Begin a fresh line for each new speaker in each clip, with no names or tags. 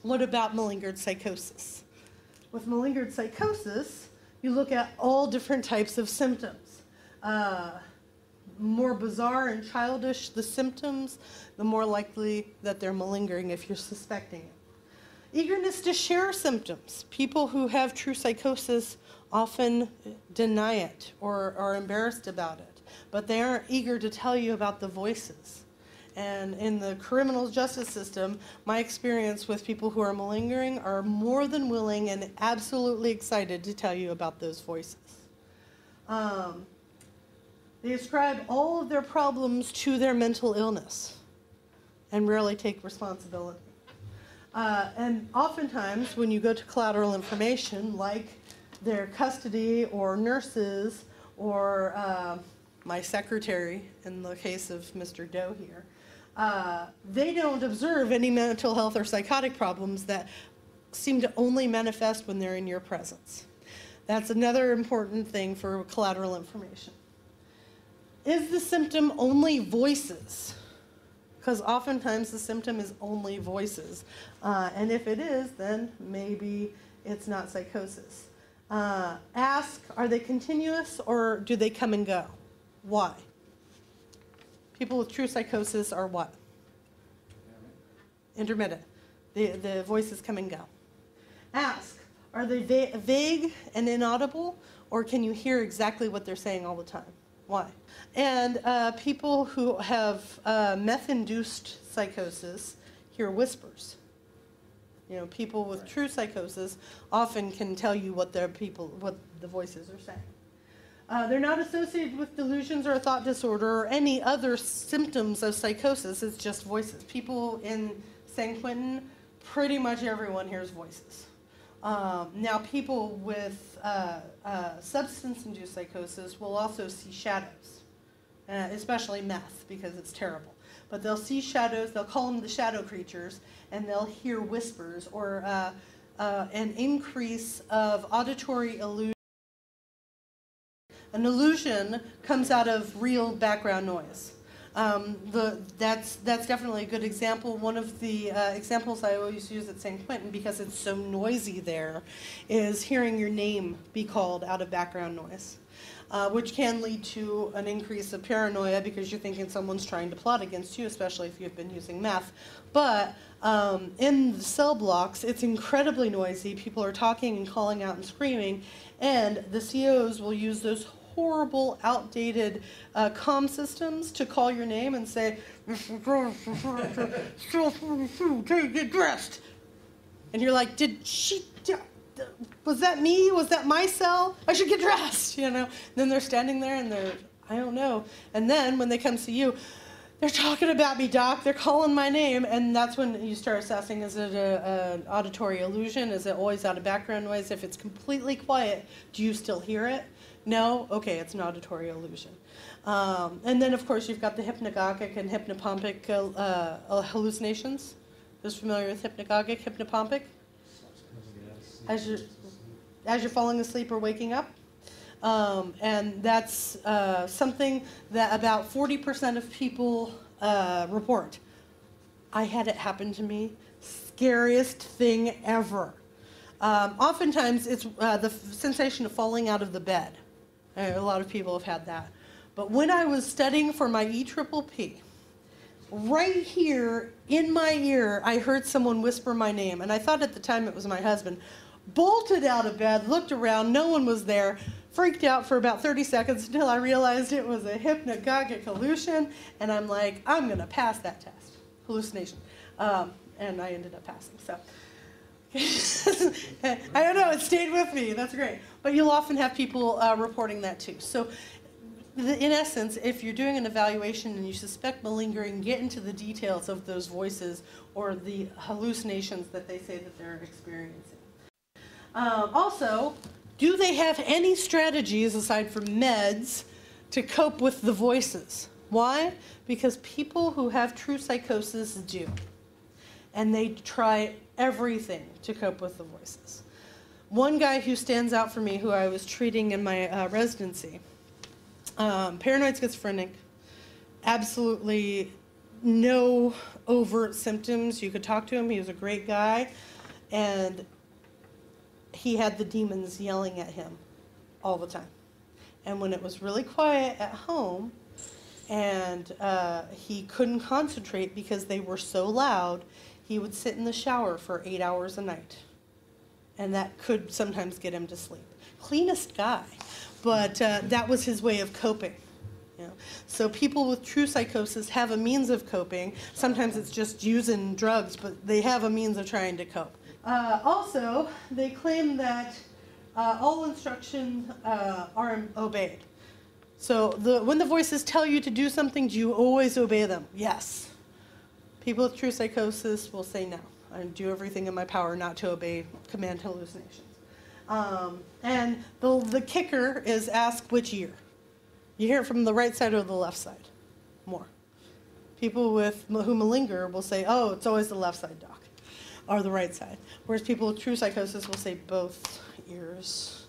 What about malingered psychosis? With malingered psychosis, you look at all different types of symptoms. More bizarre and childish the symptoms, the more likely that they're malingering if you're suspecting it. Eagerness to share symptoms. People who have true psychosis often deny it or are embarrassed about it, but they aren't eager to tell you about the voices. And in the criminal justice system, my experience with people who are malingering are more than willing and absolutely excited to tell you about those voices. They ascribe all of their problems to their mental illness and rarely take responsibility. And oftentimes, when you go to collateral information, like their custody or nurses or my secretary, in the case of Mr. Doe here, they don't observe any mental health or psychotic problems that seem to only manifest when they're in your presence. That's another important thing for collateral information. Is the symptom only voices? Because oftentimes the symptom is only voices. And if it is, then maybe it's not psychosis. Ask, are they continuous or do they come and go? Why? People with true psychosis are what? Intermittent. The voices come and go. Ask, are they vague and inaudible, or can you hear exactly what they're saying all the time? Why? And people who have meth-induced psychosis hear whispers. You know, people with true psychosis often can tell you what the voices are saying. They're not associated with delusions or a thought disorder or any other symptoms of psychosis. It's just voices. People in San Quentin, pretty much everyone hears voices. Now, people with substance-induced psychosis will also see shadows, especially meth, because it's terrible. But they'll see shadows, they'll call them the shadow creatures, and they'll hear whispers or an increase of auditory illusion. An illusion comes out of real background noise. That's definitely a good example. One of the examples I always use at San Quentin, because it's so noisy there, is hearing your name be called out of background noise, which can lead to an increase of paranoia because you're thinking someone's trying to plot against you, especially if you've been using meth. But in the cell blocks, it's incredibly noisy. People are talking and calling out and screaming, and the COs will use those horrible, outdated comm systems to call your name and say, get dressed. And you're like, was that me? Was that my cell? I should get dressed, you know? And then they're standing there and they're, I don't know. And then when they come see you, they're talking about me, doc. They're calling my name. And that's when you start assessing, is it an auditory illusion? Is it always out of background noise? If it's completely quiet, do you still hear it? No? Okay, it's an auditory illusion. And then, of course, you've got the hypnagogic and hypnopompic hallucinations. Who's familiar with hypnagogic, hypnopompic? As you're falling asleep or waking up. And that's something that about 40% of people report. I had it happen to me. Scariest thing ever. Oftentimes, it's the sensation of falling out of the bed. A lot of people have had that. But when I was studying for my EPPP, right here in my ear, I heard someone whisper my name. And I thought at the time it was my husband. Bolted out of bed, looked around, no one was there, freaked out for about 30 seconds until I realized it was a hypnagogic hallucination. And I'm like, I'm going to pass that test. Hallucination. And I ended up passing. So. I don't know, it stayed with me. That's great. But you'll often have people reporting that too. So in essence, if you're doing an evaluation and you suspect malingering, get into the details of those voices or the hallucinations that they say that they're experiencing. Also, do they have any strategies aside from meds to cope with the voices? Why? Because people who have true psychosis do. And they try everything to cope with the voices. One guy who stands out for me, who I was treating in my residency, paranoid schizophrenic, absolutely no overt symptoms. You could talk to him. He was a great guy. And he had the demons yelling at him all the time. And when it was really quiet at home and he couldn't concentrate because they were so loud, he would sit in the shower for 8 hours a night. And that could sometimes get him to sleep. Cleanest guy. But that was his way of coping. You know? So people with true psychosis have a means of coping. Sometimes it's just using drugs, but they have a means of trying to cope. Also, they claim that all instructions are obeyed. So when the voices tell you to do something, do you always obey them? Yes. People with true psychosis will say no. I do everything in my power not to obey command hallucinations. And the kicker is ask which ear. You hear it from the right side or the left side more. People who malinger will say, oh, it's always the left side, doc, or the right side. Whereas people with true psychosis will say both ears.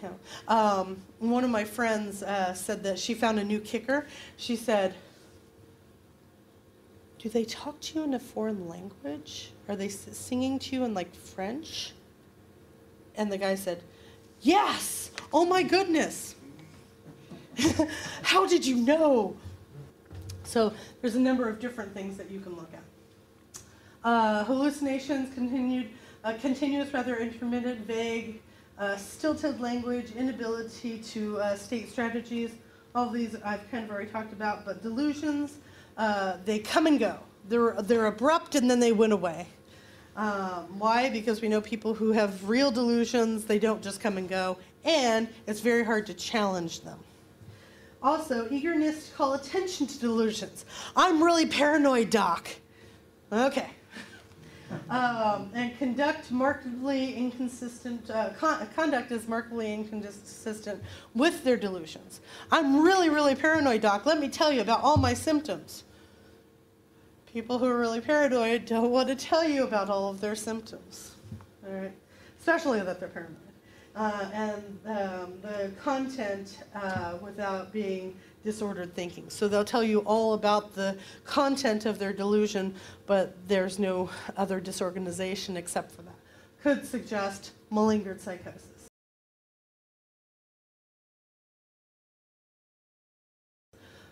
You know. One of my friends said that she found a new kicker. She said, do they talk to you in a foreign language? Are they singing to you in like French? And the guy said, yes! Oh my goodness! How did you know? So there's a number of different things that you can look at. Hallucinations, continuous, rather intermittent, vague, stilted language, inability to state strategies. All of these I've kind of already talked about, but delusions, they come and go. They're abrupt and then they went away. Why? Because we know people who have real delusions, they don't just come and go, and it's very hard to challenge them. Also, eagerness to call attention to delusions. I'm really paranoid, doc. Okay. And conduct is markedly inconsistent with their delusions. I'm really, really paranoid, doc. Let me tell you about all my symptoms. People who are really paranoid don't want to tell you about all of their symptoms, all right? Especially that they're paranoid. And the content without being disordered thinking. So they'll tell you all about the content of their delusion, but there's no other disorganization except for that. Could suggest malingered psychosis.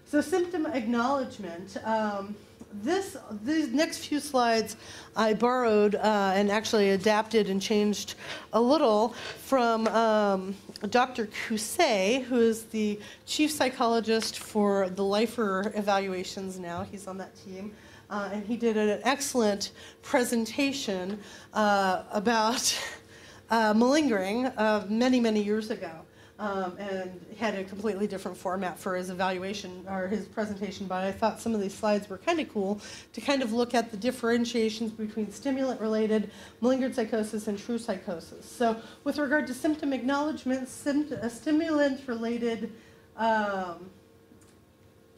So symptom acknowledgement. These next few slides I borrowed and actually adapted and changed a little from Dr. Cousset, who is the chief psychologist for the Lifer evaluations now. He's on that team. And he did an excellent presentation about malingering many, many years ago. And had a completely different format for his evaluation or his presentation, but I thought some of these slides were kind of cool to kind of look at the differentiations between stimulant-related malingered psychosis and true psychosis. So with regard to symptom acknowledgement, stimulant-related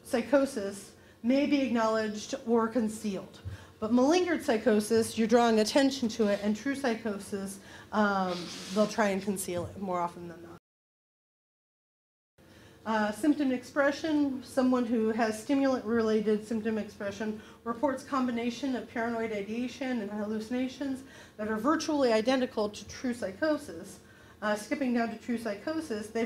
psychosis may be acknowledged or concealed. But malingered psychosis, you're drawing attention to it, and true psychosis, they'll try and conceal it more often than not. Symptom expression, someone who has stimulant-related symptom expression reports combination of paranoid ideation and hallucinations that are virtually identical to true psychosis. Skipping down to true psychosis, they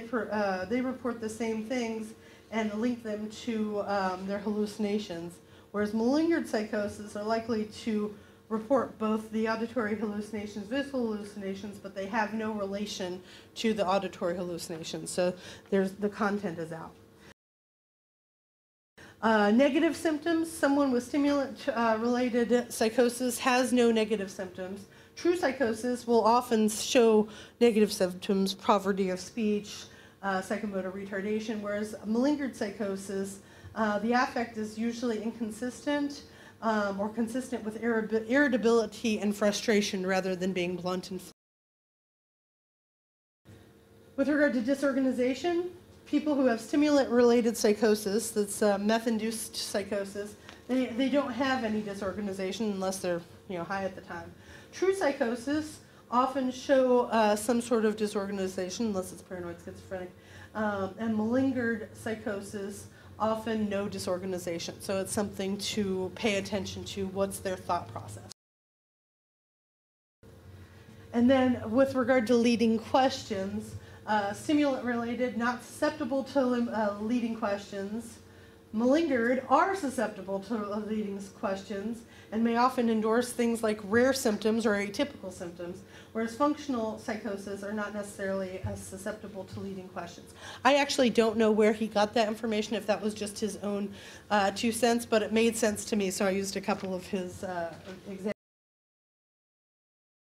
report the same things and link them to their hallucinations, whereas malingered psychosis are likely to report both the auditory hallucinations, visual hallucinations, but they have no relation to the auditory hallucinations. So the content is out. Negative symptoms, someone with stimulant-related psychosis has no negative symptoms. True psychosis will often show negative symptoms, poverty of speech, psychomotor retardation, whereas malingered psychosis, the affect is usually inconsistent, or consistent with irritability and frustration rather than being blunt and. With regard to disorganization, people who have stimulant-related psychosis, that's meth-induced psychosis, they don't have any disorganization unless they're high at the time. True psychosis often show some sort of disorganization unless it's paranoid schizophrenic, and malingered psychosis often no disorganization. So it's something to pay attention to. What's their thought process? And then with regard to leading questions, stimulant related, not susceptible to leading questions. Malingered are susceptible to leading questions and may often endorse things like rare symptoms or atypical symptoms, whereas functional psychosis are not necessarily as susceptible to leading questions. I actually don't know where he got that information, if that was just his own 2 cents, but it made sense to me, so I used a couple of his examples.